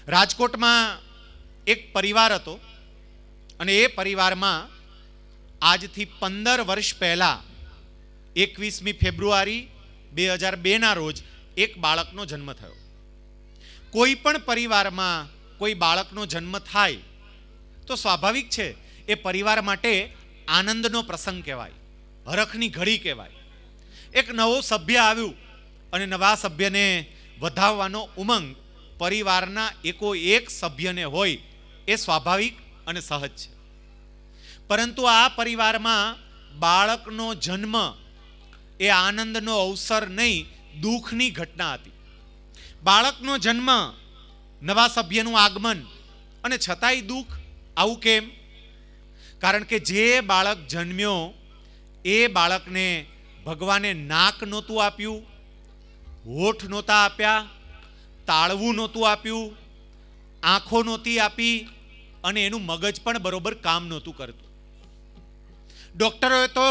રાજકોટમાં એક પરિવાર હતો અને એ પરિવારમાં આજથી 15 વર્ષ પહેલા 21મી ફેબ્રુઆરી 2002ના રોજ એક બાળકનો જન્મ થયો. કોઈ પણ પરિવારમાં કોઈ બાળકનો જન્મ થાય તો સ્વાભાવિક છે એ પરિવાર માટે આનંદનો પ્રસંગ કહેવાય, હરખની ઘડી કહેવાય. એક નવો સભ્ય આવ્યું અને નવા સભ્યને વધાવવાનો ઉમંગ પરિવારના એકો એક સભ્યને હોય એ સ્વાભાવિક અને સહજ છે. પરંતુ આ પરિવારમાં બાળકનો જન્મ એ આનંદનો અવસર નહીં, દુઃખની ઘટના હતી. બાળકનો જન્મ, નવા સભ્યનું આગમન અને છતાંય દુઃખ. આવું કેમ? કારણ કે જે બાળક જન્મ્યો એ બાળકને ભગવાને નાક નહોતું આપ્યું, હોઠ નહોતા આપ્યા, તાળવું નહોતું આપ્યું, આંખો નહોતી આપી અને એનું મગજ પણ બરોબર કામ નહોતું કરતું. ડોક્ટરોએ તો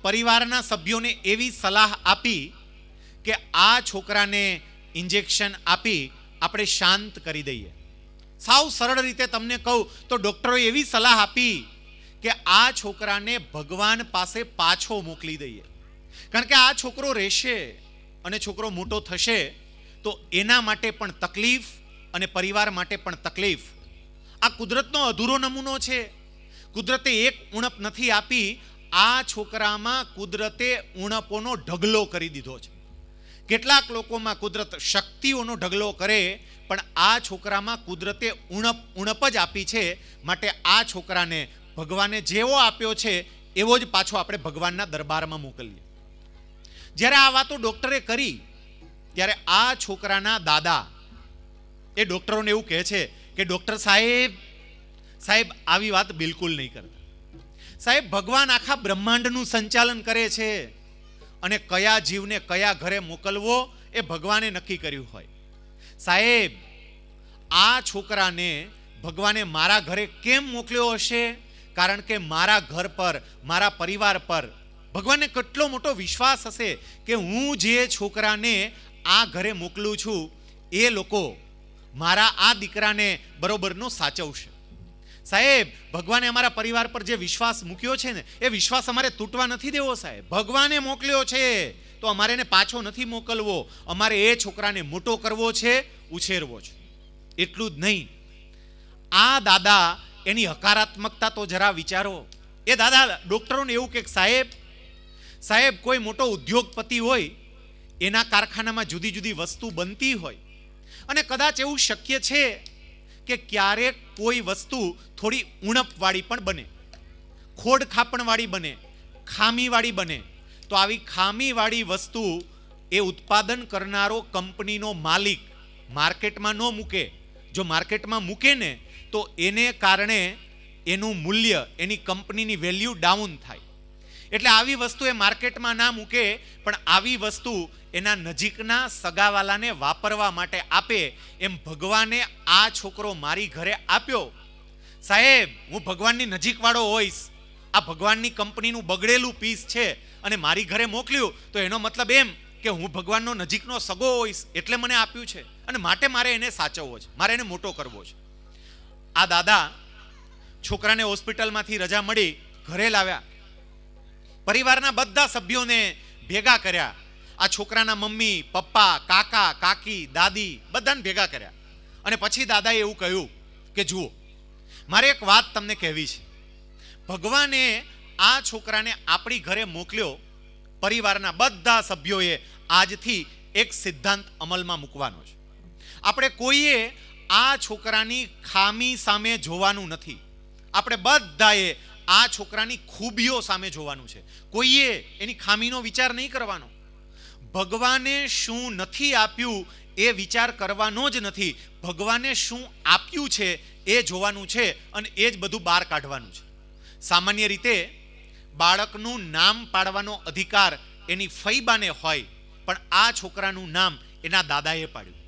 પરિવારના સભ્યોને એવી સલાહ આપી કે આ છોકરાને ઇન્જેક્શન આપી આપણે શાંત કરી દઈએ. સાવ સરળ રીતે તમને કહું તો ડોક્ટરોએ એવી સલાહ આપી કે આ છોકરાને ભગવાન પાસે પાછો મોકલી દઈએ. કારણ કે આ છોકરો રહેશે અને છોકરો મોટો થશે તો એના માટે પણ તકલીફ અને પરિવાર માટે પણ તકલીફ. આ કુદરતનો અધૂરો નમૂનો છે. કુદરતે એક ઉણપ નથી આપી, આ છોકરામાં કુદરતે ઉણપોનો ઢગલો કરી દીધો છે. કેટલાક લોકોમાં કુદરત શક્તિઓનો ઢગલો કરે, પણ આ છોકરામાં કુદરતે ઉણપ જ આપી છે. માટે આ છોકરાને ભગવાને જેવો આપ્યો છે એવો જ પાછો આપણે ભગવાનના દરબારમાં મોકલીએ. જ્યારે આ વાતો ડોક્ટરે કરી ત્યારે આ છોકરાના દાદા એ ડોક્ટરોને એવું કહે છે કે ડોક્ટર સાહેબ આવી વાત બિલકુલ નહીં કરતા. સાહેબ, ભગવાન આખા બ્રહ્માંડનું સંચાલન કરે છે અને કયા જીવને કયા ઘરે મોકલવો એ ભગવાને નક્કી કર્યું હોય. સાહેબ, આ છોકરાને ભગવાને મારા ઘરે કેમ મોકલ્યો હશે? કારણ કે મારા ઘર પર, મારા પરિવાર પર ભગવાનને કેટલો મોટો વિશ્વાસ હશે કે હું જે છોકરાને આ ઘરે મોકલું છું એ લોકો મારા આ દીકરાને બરોબરનો સાચવશે. સાહેબ, ભગવાને અમારા પરિવાર પર જે વિશ્વાસ મૂક્યો છે ને એ વિશ્વાસ અમારે તૂટવા નથી દેવો. સાહેબ, ભગવાને મોકલ્યો છે તો અમારે એને પાછો નથી મોકલવો. અમારે એ છોકરાને મોટો કરવો છે, ઉછેરવો છે. એટલું જ નહીં, આ દાદા એની હકારાત્મકતા તો જરા વિચારો. એ દાદા ડોક્ટરોને એવું કે સાહેબ કોઈ મોટો ઉદ્યોગપતિ હોય, એના કારખાનામાં જુદી જુદી વસ્તુ બનતી હોય અને કદાચ એવું શક્ય છે કે ક્યારેક કોઈ વસ્તુ થોડી ઉણપવાળી પણ બને, ખોડ ખાપણવાળી બને, ખામીવાળી બને. તો આવી ખામીવાળી વસ્તુ એ ઉત્પાદન કરનારો કંપનીનો માલિક માર્કેટમાં ન મૂકે. જો માર્કેટમાં મૂકે ને તો એને કારણે એનું મૂલ્ય, એની કંપનીની વેલ્યુ ડાઉન થાય. એટલે આવી વસ્તુ એ માર્કેટમાં ના મૂકે, પણ આવી વસ્તુ એના નજીકના સગાવાલાને વાપરવા માટે આપે. એમ ભગવાને આ છોકરો મારી ઘરે આપ્યો. સાહેબ, હું ભગવાનની નજીકવાળો હોઈશ, આ ભગવાનની કંપનીનું બગડેલું પીસ છે અને મારી ઘરે મોકલ્યું તો એનો મતલબ એમ કે હું ભગવાનનો નજીકનો સગો હોઈશ એટલે મને આપ્યું છે અને માટે મારે એને સાચવવો છે, મારે એને મોટો કરવો છે. આ દાદા છોકરાને હોસ્પિટલમાંથી રજા મળી ઘરે લાવ્યા, પરિવારના બધા સભ્યોને ભેગા કર્યા. આ છોકરાના મમ્મી, પપ્પા, કાકા, કાકી, દાદી બધાને ભેગા કર્યા અને પછી દાદાએ એવું કહ્યું કે જુઓ, મારે એક વાત તમને કહેવી છે. ભગવાને આ છોકરાને આપણી ઘરે મોકલ્યો, પરિવારના બધા સભ્યોએ આજથી એક સિદ્ધાંત અમલમાં મૂકવાનો છે. આપણે કોઈએ આ છોકરાની ખામી સામે જોવાનું નથી, આપણે બધાએ આ છોકરાની ખૂબીઓ સામે જોવાનું છે. કોઈએ એની ખામીનો વિચાર નહીં કરવાનો. ભગવાને શું નથી આપ્યું એ વિચાર કરવાનો જ નથી, ભગવાને શું આપ્યું છે એ જોવાનું છે અને એ જ બધું બહાર કાઢવાનું છે. સામાન્ય રીતે બાળકનું નામ પાડવાનો અધિકાર એની ફઈબાને હોય, પણ આ છોકરાનું નામ એના દાદાએ પાડ્યું.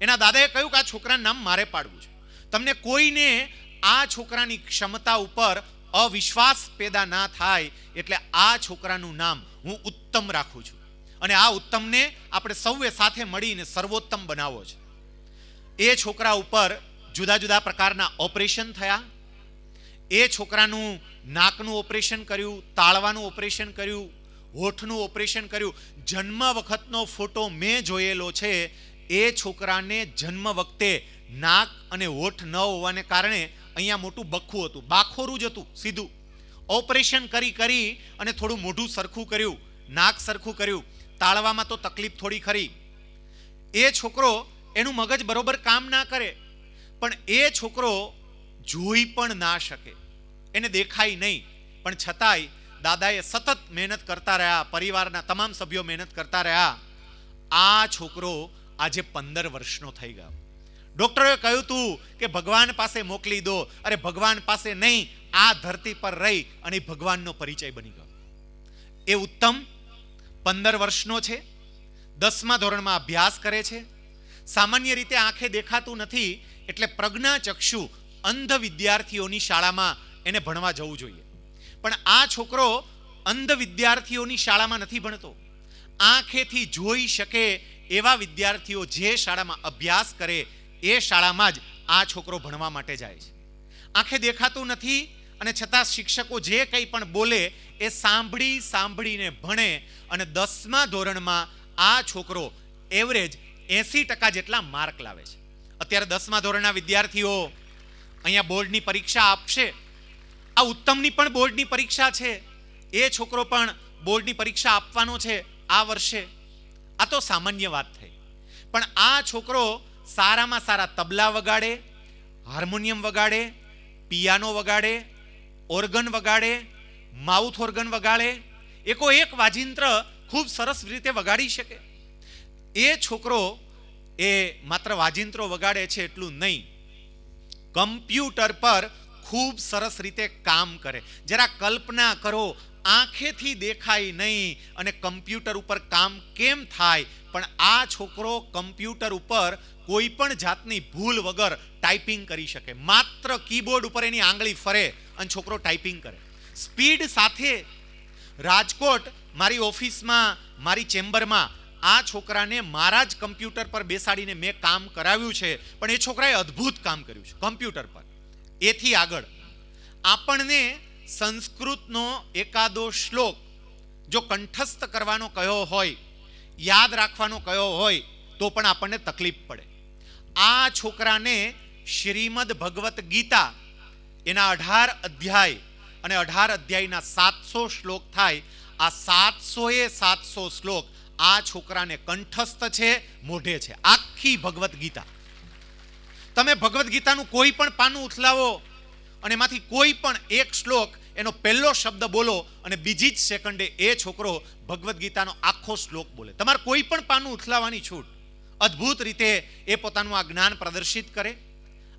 એના દાદાએ કહ્યું કે આ છોકરાનું નામ મારે પાડવું છે. તમને કોઈને આ છોકરાની ક્ષમતા ઉપર અવિશ્વાસ પેદા ના થાય એટલે આ છોકરાનું નામ હું ઉત્તમ રાખું છું અને આ ઉત્તમને આપણે સૌએ સાથે મળીને સર્વોત્તમ બનાવવો છે. એ છોકરા ઉપર જુદા જુદા પ્રકારના ઓપરેશન થયા. એ છોકરાનું નાકનું ઓપરેશન કર્યું, તાળવાનું ઓપરેશન કર્યું, હોઠનું ઓપરેશન કર્યું. જન્મ વખતનો ફોટો મેં જોયેલો છે. એ છોકરાને જન્મ વખતે નાક અને હોઠ ન હોવાને કારણે અહીંયા મોટું બખ્ખું હતું, બાખોરું જ હતું સીધું. ઓપરેશન કરી અને થોડું મોઢું સરખું કર્યું, નાક સરખું કર્યું, તાળવામાં તો તકલીફ થોડી ખરી. એ છોકરો, એનું મગજ બરોબર કામ ના કરે, પણ એ છોકરો જોઈ પણ ના શકે, એને દેખાય નહીં, પણ છતાંય દાદાએ સતત મહેનત કરતા રહ્યા, પરિવારના તમામ સભ્યો મહેનત કરતા રહ્યા. આ છોકરો આજે 15 વર્ષનો થઈ ગયો. ડોક્ટરોએ કહ્યું હતું કે ભગવાન પાસે મોકલી દો. અરે ભગવાન પાસે નહીં, આ ધરતી પર રહી અને ભગવાનનો પરિચય બની ગયો. એ ઉત્તમ 15 વર્ષનો છે, 10મા ધોરણમાં અભ્યાસ કરે છે. સામાન્ય રીતે આંખે દેખાતું નથી, એટલે પ્રજ્ઞાચક્ષુ અંધ વિદ્યાર્થીઓની શાળામાં એને ભણવા જવું જોઈએ. પણ આ છોકરો અંધ વિદ્યાર્થીઓની શાળામાં નથી ભણતો. આંખેથી જોઈ શકે એવા વિદ્યાર્થીઓ જે શાળામાં અભ્યાસ કરે એ શાળામાં જ આ છોકરો ભણવા માટે જાય છે. આંખે દેખાતું નથી અને છતાં શિક્ષકો જે કંઈ પણ બોલે એ સાંભળીને ભણે અને 10મા ધોરણમાં આ છોકરો એવરેજ 80% જેટલા માર્ક લાવે છે. અત્યારે 10મા ધોરણના વિદ્યાર્થીઓ અહીંયા બોર્ડની પરીક્ષા આપશે. આ ઉત્તમની પણ બોર્ડની પરીક્ષા છે. એ છોકરો પણ બોર્ડની પરીક્ષા આપવાનો છે આ વર્ષે. આ તો સામાન્ય વાત થઈ. પણ આ છોકરો સારામાં સારા તબલા વગાડે, હાર્મોનિયમ વગાડે, પિયાનો વગાડે, ઓર્ગન વગાડે, માઉથ ઓર્ગન વગાડે, એક વાજિંત્ર ખૂબ સરસ રીતે વગાડી શકે. એ છોકરો એ માત્ર વાજિંત્રો વગાડે છે એટલું નહીં, કમ્પ્યુટર પર ખૂબ સરસ રીતે કામ કરે. જરા કલ્પના કરો, આંખેથી દેખાય નહીં અને કમ્પ્યુટર ઉપર કામ કેમ થાય, પણ આ છોકરો કમ્પ્યુટર ઉપર કોઈ પણ જાતની ભૂલ વગર ટાઈપિંગ કરી શકે. માત્ર કીબોર્ડ ઉપર એની આંગળી ફરે અને છોકરો ટાઈપિંગ કરે સ્પીડ સાથે. રાજકોટ મારી ઓફિસમાં, મારી ચેમ્બરમાં આ છોકરાને મારા જ કમ્પ્યુટર પર બેસાડીને મેં કામ કરાવ્યું છે, પણ એ છોકરાએ અદ્ભુત કામ કર્યું છે કમ્પ્યુટર પર. એથી આગળ આપણને સંસ્કૃતનો એકાદો શ્લોક જો કંઠસ્થ કરવાનો કયો હોય, યાદ રાખવાનો કયો હોય, તો પણ આપણને તકલીફ પડે. આ છોકરાને શ્રીમદ ભગવત ગીતા એના 18 અધ્યાય અને 18 અધ્યાયના 700 શ્લોક થાય. આ 700 શ્લોક આ છોકરાને કંઠસ્થ છે, મોઢે છે. આખી ભગવત ગીતા, તમે ભગવત ગીતાનું કોઈ પણ પાનું ઉથલાવો અને એમાંથી કોઈ પણ એક શ્લોક, એનો પહેલો શબ્દ બોલો અને બીજી જ સેકન્ડે એ છોકરો ભગવદ્ ગીતાનો આખો શ્લોક બોલે. તમારે કોઈ પણ પાનું ઉથલાવવાની છૂટ. અદ્ભુત રીતે એ પોતાનું આ જ્ઞાન પ્રદર્શિત કરે.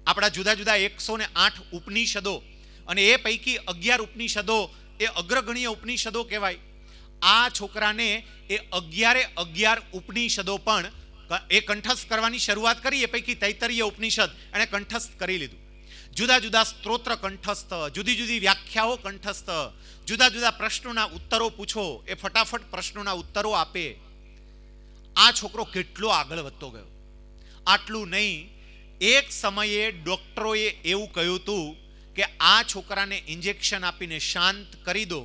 આપણા જુદા જુદા 108 ઉપનિષદો અને એ પૈકી 11 ઉપનિષદો એ અગ્રગણ્ય ઉપનિષદો કહેવાય. આ છોકરાને એ 11 ઉપનિષદો પણ એ કંઠસ્થ કરવાની શરૂઆત કરી. એ પૈકી તૈત્તરીય ઉપનિષદ એણે કંઠસ્થ કરી લીધું. જુદા જુદા સ્ત્રોત્ર કંઠસ્થ, જુદી જુદી વ્યાખ્યાઓ કંઠસ્થ, જુદા જુદા પ્રશ્નોના ઉત્તરો પૂછો, એ ફટાફટ પ્રશ્નોના ઉત્તરો આપે. આ છોકરો કેટલો આગળ વધતો ગયો. આટલું નહીં, એક સમયે ડોક્ટરોએ એવું કહ્યું હતું કે આ છોકરાને ઇન્જેક્શન આપીને શાંત કરી દો.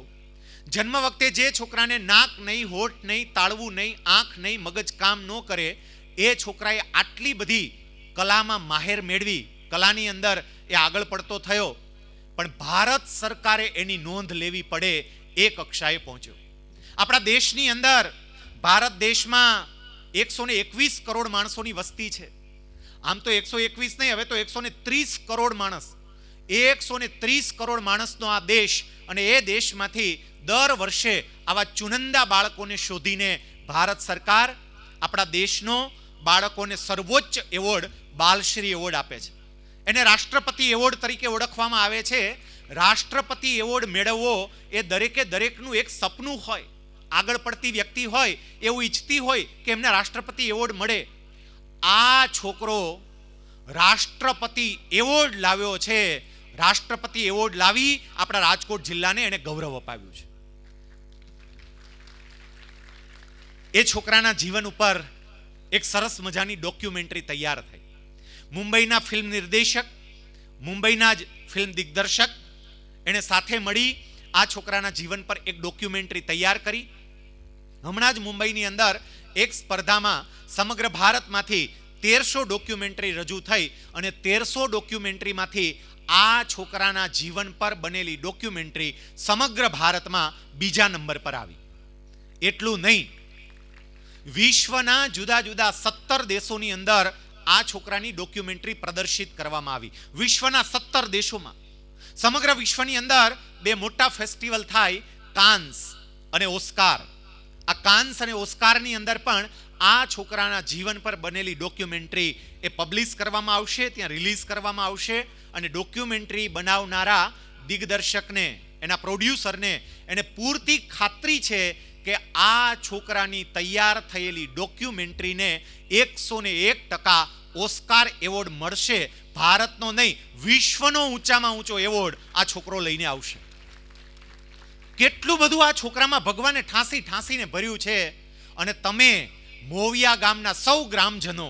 જન્મ વખતે જે છોકરાને નાક નહીં, હોઠ નહીં, તાળવું નહીં, આંખ નહીં, મગજ કામ ન કરે, એ છોકરાએ આટલી બધી કલામાં માહેર મેળવી, કલાની અંદર એ આગળ પડતો થયો, પણ ભારત સરકારે એની નોંધ લેવી પડે એ કક્ષાએ પહોંચ્યો. આપણા દેશની અંદર, ભારત દેશમાં 121 કરોડ માણસોની વસ્તી છે. આમ તો 121 નહીં, હવે તો 130 કરોડ માણસ. 130 કરોડ માણસનો આ દેશ, અને એ દેશમાંથી દર વર્ષે આવા ચુનંદા બાળકોને શોધીને ભારત સરકાર આપણા દેશનો બાળકોને સર્વોચ્ચ એવોર્ડ બાલશ્રી એવોર્ડ આપે છે. એને રાષ્ટ્રપતિ એવોર્ડ તરીકે ઓળખવામાં આવે છે. રાષ્ટ્રપતિ એવોર્ડ મેળવવો એ દરેકનું એક સપનું હોય. આગળ પડતી વ્યક્તિ હોય એવું ઈચ્છતી હોય કે એમને રાષ્ટ્રપતિ એવોર્ડ મળે. આ છોકરો રાષ્ટ્રપતિ એવોર્ડ લાવ્યો છે. રાષ્ટ્રપતિ એવોર્ડ લાવી આપણા રાજકોટ જિલ્લાને એને ગૌરવ અપાવ્યું છે. એ છોકરાના જીવન ઉપર એક સરસ મજાની ડોક્યુમેન્ટરી તૈયાર થઈ. મુંબઈના ફિલ્મ નિર્દેશક, મુંબઈના જ ફિલ્મ દિગ્દર્શક, એણે સાથે મળી આ છોકરાના જીવન પર એક ડોક્યુમેન્ટરી તૈયાર કરી. હમણાં જ મુંબઈની અંદર એક સ્પર્ધામાં સમગ્ર ભારતમાંથી 1300 ડોક્યુમેન્ટરી રજૂ થઈ અને 1300 ડોક્યુમેન્ટરીમાંથી આ છોકરાના જીવન પર બનેલી ડોક્યુમેન્ટરી સમગ્ર ભારતમાં બીજા નંબર પર આવી. એટલું નહીં, વિશ્વના જુદા જુદા 17 દેશોની અંદર આ છોકરાની ડોક્યુમેન્ટરી પ્રદર્શિત કરવામાં આવી. વિશ્વના 17 દેશોમાં. સમગ્ર વિશ્વની અંદર બે મોટા ફેસ્ટિવલ થાય, કાન્સ અને ઓસ્કાર. આ કાન્સ અને ઓસ્કારની અંદર પણ આ છોકરાના જીવન પર બનેલી ડોક્યુમેન્ટરી એ પબ્લિશ કરવામાં આવશે, ત્યાં રિલીઝ કરવામાં આવશે. અને ડોક્યુમેન્ટરી બનાવનારા દિગ્દર્શકને, એના પ્રોડ્યુસરને એને પૂરતી ખાતરી છે કે આ છોકરાની તૈયાર થયેલી ડોક્યુમેન્ટરીને 101% ઓસ્કાર એવોર્ડ મળશે. ભારતનો નહીં, વિશ્વનો ઊંચામાં ઊંચો એવોર્ડ આ છોકરો લઈને આવશે. કેટલું બધું આ છોકરામાં ભગવાને ઠાંસીને ભર્યું છે. અને તમે મોવિયા ગામના સૌ ગ્રામજનો,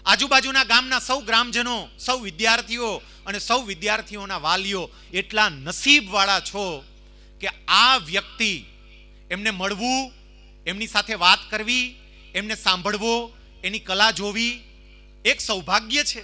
આજુબાજુના ગામના સૌ ગ્રામજનો, સૌ વિદ્યાર્થીઓ અને સૌ વિદ્યાર્થીઓના વાલીઓ એટલા નસીબવાળા છો કે આ વ્યક્તિ, એમને મળવું, એમની સાથે વાત કરવી, એમને સાંભળવો, એની કલા જોવી એક સૌભાગ્ય છે.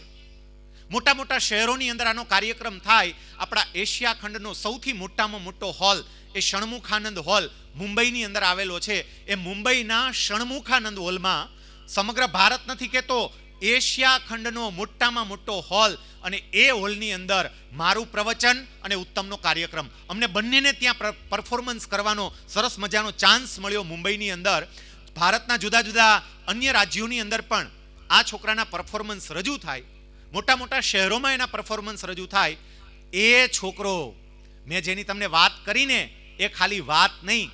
મોટા મોટા શહેરોની અંદર આનો કાર્યક્રમ થાય. આપણા એશિયા ખંડનો સૌથી મોટામાં મોટો હોલ એ ષણમુખાનંદ હોલ મુંબઈની અંદર આવેલો છે. એ મુંબઈના ષણમુખાનંદ હોલમાં, સમગ્ર ભારત નથી કહેતો, એશિયા ખંડનો મોટામાં મોટો હોલ, અને એ હોલની અંદર મારું પ્રવચન અને ઉત્તમનો કાર્યક્રમ, અમને બંનેને ત્યાં પરફોર્મન્સ કરવાનો સરસ મજાનો ચાન્સ મળ્યો મુંબઈની અંદર. ભારતના જુદા જુદા અન્ય રાજ્યોની અંદર પણ આ છોકરાના પરફોર્મન્સ રજૂ થાય. મોટા મોટા શહેરોમાં એના પરફોર્મન્સ રજૂ થાય. એ છોકરો, મેં જેની તમને વાત કરીને, એ ખાલી વાત નહીં.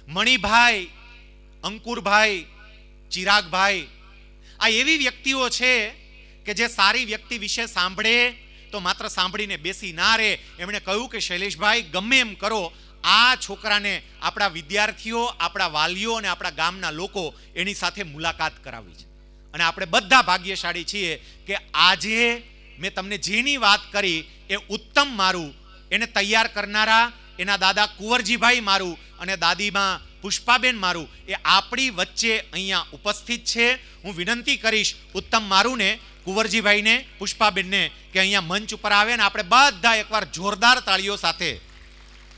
મણિભાઈ, અંકુરભાઈ, ચિરાગભાઈ, આ એવી વ્યક્તિઓ છે કે જે સારી વ્યક્તિ વિશે સાંભળે તો માત્ર સાંભળીને બેસી ના રહે. એમણે કહ્યું કે શૈલેષભાઈ, ગમે એમ કરો, આ છોકરાને આપણા વિદ્યાર્થીઓ, આપણા વાલીઓ અને આપણા ગામના લોકો એની સાથે મુલાકાત કરાવી છે. અને આપણે બધા ભાગ્યશાળી છીએ કે આજે મેં તમને જેની વાત કરી એ ઉત્તમ મારું, એને તૈયાર કરનારા એના દાદા કુંવરજીભાઈ મારું અને દાદીમાં પુષ્પાબેન મારું એ આપણી વચ્ચે અહીંયા ઉપસ્થિત છે. હું વિનંતી કરીશ ઉત્તમ મારું ને કુંવરજીભાઈને, પુષ્પાબેનને કે અહીંયા મંચ ઉપર આવે ને આપણે બધા એકવાર જોરદાર તાળીઓ સાથે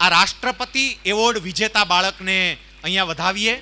આ રાષ્ટ્રપતિ એવોર્ડ વિજેતા બાળકને અહીંયા વધાવીએ.